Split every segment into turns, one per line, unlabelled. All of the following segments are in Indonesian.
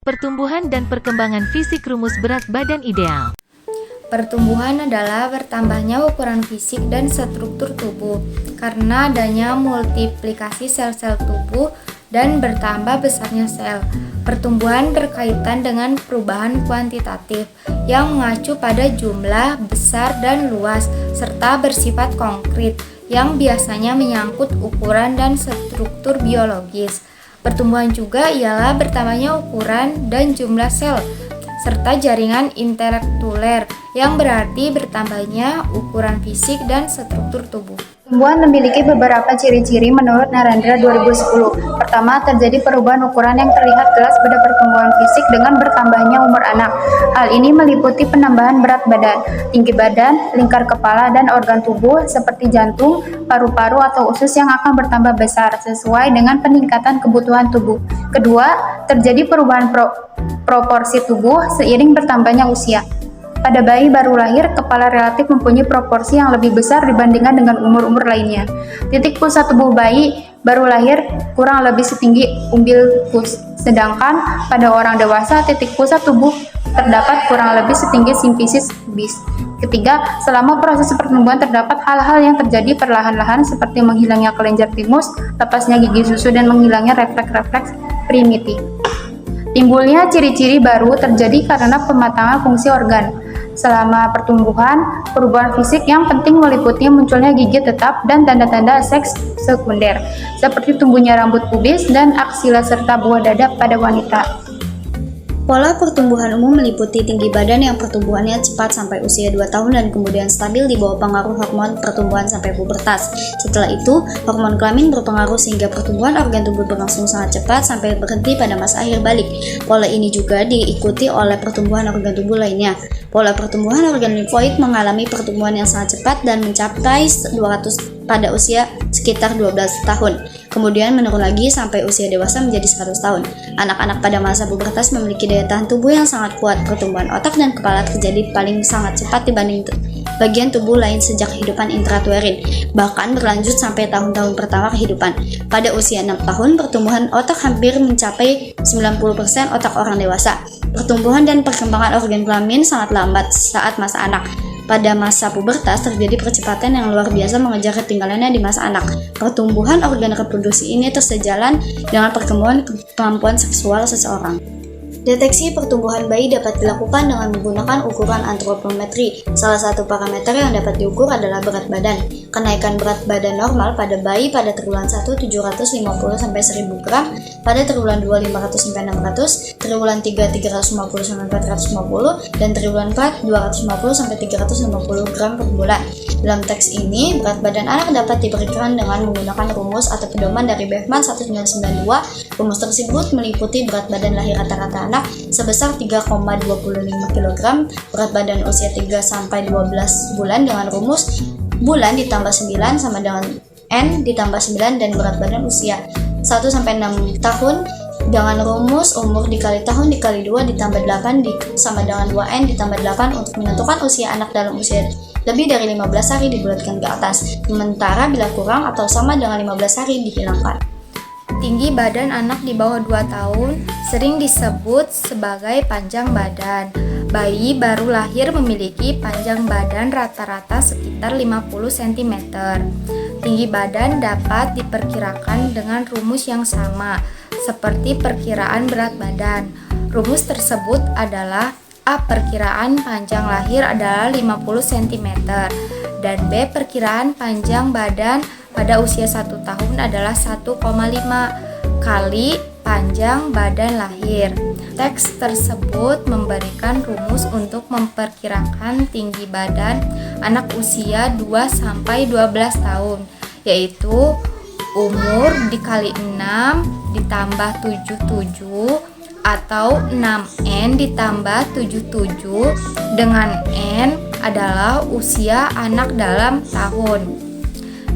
Pertumbuhan dan perkembangan fisik rumus berat badan ideal.
Pertumbuhan adalah bertambahnya ukuran fisik dan struktur tubuh karena adanya multiplikasi sel-sel tubuh dan bertambah besarnya sel. Pertumbuhan berkaitan dengan perubahan kuantitatif yang mengacu pada jumlah, besar, dan luas, serta bersifat konkret yang biasanya menyangkut ukuran dan struktur biologis. Pertumbuhan juga ialah bertambahnya ukuran dan jumlah sel, serta jaringan interseluler yang berarti bertambahnya ukuran fisik dan struktur tubuh.
Pertumbuhan memiliki beberapa ciri-ciri menurut Narendra 2010. Pertama, terjadi perubahan ukuran yang terlihat jelas pada pertumbuhan fisik dengan bertambahnya umur anak. Hal ini meliputi penambahan berat badan, tinggi badan, lingkar kepala, dan organ tubuh seperti jantung, paru-paru, atau usus yang akan bertambah besar sesuai dengan peningkatan kebutuhan tubuh. Kedua, terjadi perubahan proporsi tubuh seiring bertambahnya usia. Pada bayi baru lahir, kepala relatif mempunyai proporsi yang lebih besar dibandingkan dengan umur-umur lainnya. Titik pusat tubuh bayi baru lahir kurang lebih setinggi umbilicus, sedangkan pada orang dewasa titik pusat tubuh terdapat kurang lebih setinggi simfisis pubis. Ketiga, selama proses pertumbuhan terdapat hal-hal yang terjadi perlahan-lahan seperti menghilangnya kelenjar timus, lepasnya gigi susu, dan menghilangnya refleks-refleks primitif. Timbulnya ciri-ciri baru terjadi karena pematangan fungsi organ. Selama pertumbuhan, perubahan fisik yang penting meliputi munculnya gigi tetap dan tanda-tanda seks sekunder, seperti tumbuhnya rambut pubis dan aksila serta buah dada pada wanita.
Pola pertumbuhan umum meliputi tinggi badan yang pertumbuhannya cepat sampai usia 2 tahun dan kemudian stabil di bawah pengaruh hormon pertumbuhan sampai pubertas. Setelah itu, hormon kelamin berpengaruh sehingga pertumbuhan organ tubuh berlangsung sangat cepat sampai berhenti pada masa akhir balik. Pola ini juga diikuti oleh pertumbuhan organ tubuh lainnya. Pola pertumbuhan organ limfoid mengalami pertumbuhan yang sangat cepat dan mencapai 200 pada usia sekitar 12 tahun. Kemudian menurun lagi sampai usia dewasa menjadi 100 tahun. Anak-anak pada masa pubertas memiliki daya tahan tubuh yang sangat kuat. Pertumbuhan otak dan kepala terjadi paling sangat cepat dibanding bagian tubuh lain sejak kehidupan intrauterin, bahkan berlanjut sampai tahun-tahun pertama kehidupan. Pada usia 6 tahun, pertumbuhan otak hampir mencapai 90% otak orang dewasa. Pertumbuhan dan perkembangan organ kelamin sangat lambat saat masa anak. Pada masa pubertas terjadi percepatan yang luar biasa mengejar ketinggalannya di masa anak. Pertumbuhan organ reproduksi ini tersejalan dengan perkembangan kemampuan seksual seseorang. Deteksi pertumbuhan bayi dapat dilakukan dengan menggunakan ukuran antropometri. Salah satu parameter yang dapat diukur adalah berat badan. Kenaikan berat badan normal pada bayi pada triwulan 1 750-1000 gram, pada triwulan 2 500-600, triwulan 3 350-450, dan triwulan 4 250-360 gram per bulan. Dalam teks ini, berat badan anak dapat diberikan dengan menggunakan rumus atau pedoman dari Beffman 1992. Rumus tersebut meliputi berat badan lahir rata-rata anak sebesar 3,25 kg, berat badan usia 3-12 bulan dengan rumus bulan ditambah 9 sama dengan N ditambah 9, dan berat badan usia 1-6 tahun dengan rumus umur dikali tahun dikali 2 ditambah 8 sama dengan 2N ditambah 8 untuk menentukan usia anak dalam usia lebih dari 15 hari dibulatkan ke atas, sementara bila kurang atau sama dengan 15 hari dihilangkan.
Tinggi badan anak di bawah 2 tahun sering disebut sebagai panjang badan. Bayi baru lahir memiliki panjang badan rata-rata sekitar 50 cm. Tinggi badan dapat diperkirakan dengan rumus yang sama, seperti perkiraan berat badan. Rumus tersebut adalah A. Perkiraan panjang lahir adalah 50 cm dan B. Perkiraan panjang badan pada usia 1 tahun adalah 1,5 kali panjang badan lahir. Teks tersebut memberikan rumus untuk memperkirakan tinggi badan anak usia 2-12 tahun, yaitu umur dikali 6 ditambah 77 atau 6N ditambah 77 dengan N adalah usia anak dalam tahun.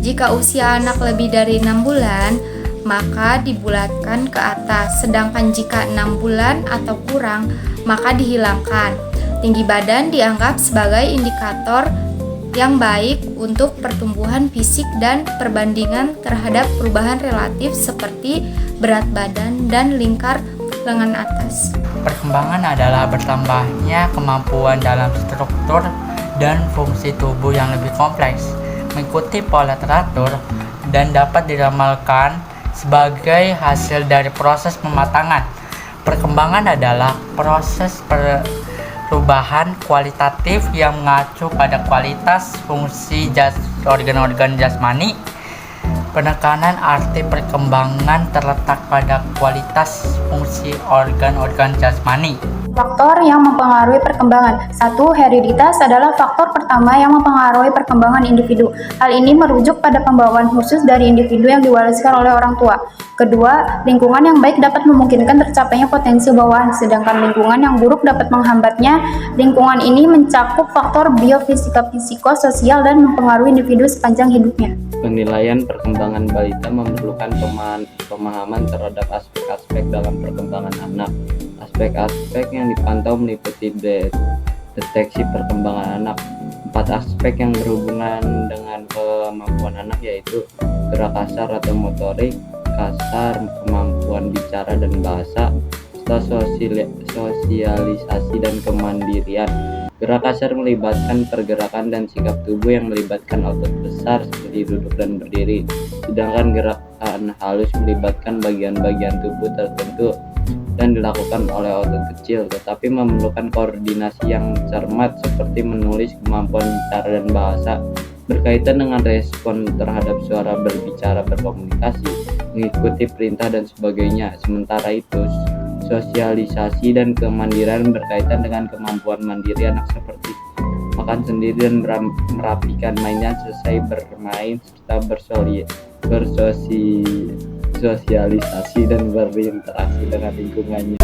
Jika usia anak lebih dari 6 bulan, maka dibulatkan ke atas, sedangkan jika 6 bulan atau kurang, maka dihilangkan. Tinggi badan dianggap sebagai indikator yang baik untuk pertumbuhan fisik dan perbandingan terhadap perubahan relatif seperti berat badan dan lingkar lengan atas.
perkembangan adalah bertambahnya kemampuan dalam struktur dan fungsi tubuh yang lebih kompleks, mengikuti pola teratur, dan dapat diramalkan sebagai hasil dari proses pematangan. Perkembangan adalah proses perubahan kualitatif yang mengacu pada kualitas fungsi organ-organ jasmani. Penekanan arti perkembangan terletak pada kualitas fungsi organ-organ jasmani.
Faktor yang mempengaruhi perkembangan. 1. Hereditas adalah faktor pertama yang mempengaruhi perkembangan individu. Hal ini merujuk pada pembawaan khusus dari individu yang diwariskan oleh orang tua. Kedua, lingkungan yang baik dapat memungkinkan tercapainya potensi bawaan, sedangkan lingkungan yang buruk dapat menghambatnya. Lingkungan ini mencakup faktor biofisika, psikososial, dan mempengaruhi individu sepanjang hidupnya.
Penilaian perkembangan balita memerlukan pemahaman terhadap aspek-aspek dalam perkembangan anak. Aspek-aspek yang dipantau meliputi deteksi perkembangan anak. 4 aspek yang berhubungan dengan kemampuan anak yaitu gerak kasar atau motorik, kasar, kemampuan bicara dan bahasa, serta sosialisasi dan kemandirian. Gerak kasar melibatkan pergerakan dan sikap tubuh yang melibatkan otot besar seperti duduk dan berdiri, sedangkan gerakan halus melibatkan bagian-bagian tubuh tertentu dan dilakukan oleh otot kecil, tetapi memerlukan koordinasi yang cermat seperti menulis, kemampuan bicara dan bahasa, berkaitan dengan respon terhadap suara, berbicara, berkomunikasi, mengikuti perintah dan sebagainya. Sementara itu, sosialisasi dan kemandirian berkaitan dengan kemampuan mandiri anak seperti makan sendiri dan merapikan mainan selesai bermain, serta bersosialisasi dan berinteraksi dengan lingkungannya.